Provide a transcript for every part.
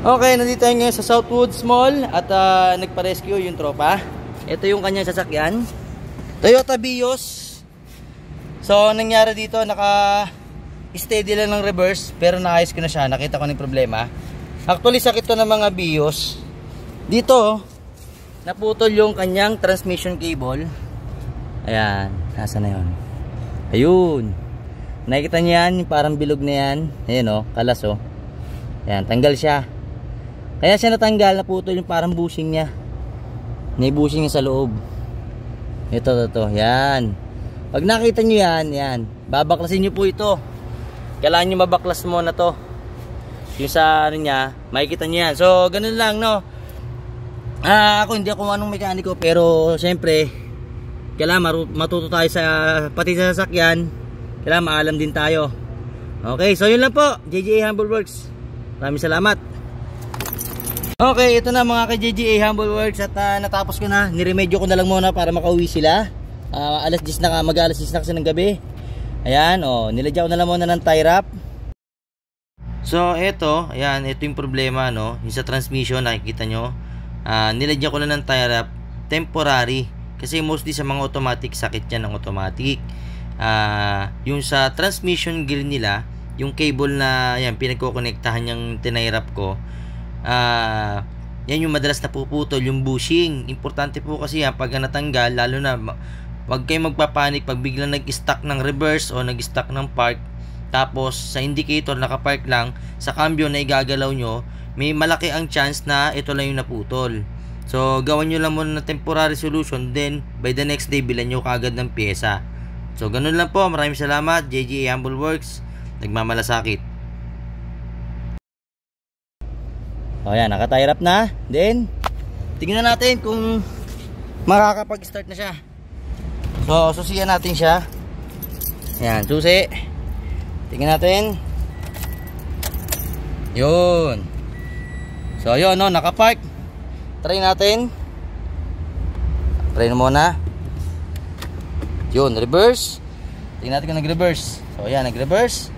Okay, nandito tayo ngayon sa Southwoods Mall at nagpa-rescue yung tropa. Ito yung kanyang sasakyan, Toyota Vios. So nangyari dito, naka-steady lang ng reverse, pero naayos ko na siya. Nakita ko ng problema. Actually sakit to ng mga Vios. Dito naputol yung kanyang transmission cable. Ayan, nasa na yun? Ayun, nakikita niyo yan, parang bilog na yan. Ayan o, kalas o. Ayan, tanggal siya. Kaya siya natanggal, naputol yung parang bushing niya. May bushing niya sa loob. Ito, yan. Pag nakita nyo yan, babaklasin nyo po ito. Kailangan nyo mabaklas mo na to. Yung sa ano niya, makikita nyo yan. So, ganun lang, no? Ako, hindi ako anong mekaniko, pero syempre, kailangan matuto tayo sa, pati sa sasakyan, kailangan maalam din tayo. Okay, so yun lang po, JJA Humble Works. Maraming salamat. Okay, ito na mga ka-JJA Humble Works at natapos ko na. Niremedyo ko na lang muna para makauwi sila. Alas 10 na, mag-alas 10 na kasi ng gabi. Ayan, niladya ko na lang muna ng tie wrap. So, ito yung problema, no? Yung sa transmission, nakikita nyo. Niladya ko na ng tie wrap temporary. Kasi mostly sa mga automatic, sakit yan ng automatic. Yung sa transmission gear nila, yung cable na pinagkokonektahan yung tinay wrap ko, yan yung madalas napuputol, yung bushing. Importante po kasi yan pag natanggal, lalo na wag kayo magpapanik pag biglang nag-stuck ng reverse o nag-stuck ng park, tapos sa indicator nakapark lang, sa cambio na igagalaw nyo, may malaki ang chance na ito lang yung naputol. So gawan nyo lang muna na temporary solution, then by the next day bilan nyo kagad ng pyesa. So ganun lang po. Maraming salamat. JJA Humble Works, nagmamalasakit. O yan, naka-tie wrap na. Then, tingnan natin kung makakapag-start na siya. So, susiyan natin siya. Ayan, susi. Tingnan natin. Yun. So, yun, no, naka-park. Try natin. Try na muna. Yun, reverse. Tingnan natin kung nag-reverse. So, ayan, nag-reverse.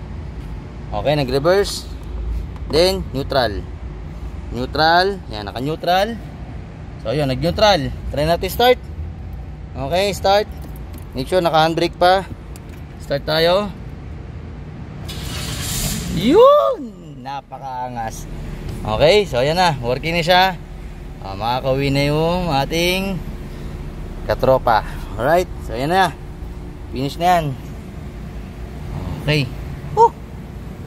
Okay, nag-reverse. Then, neutral. Neutral, yan, naka-neutral. So yun, nag-neutral. Try natin start. Okay, start. Make sure naka-handbrake pa. Start tayo. Yun, napakaangas. Okay, so yan na, working na siya. Makakauwi na yung ating katropa. Alright, so yan na, finish na yan. Okay.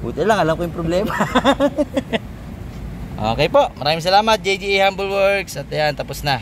Buti lang, alam ko yung problema. Okay po, maraming salamat JJA Humble Works. At yan, tapos na.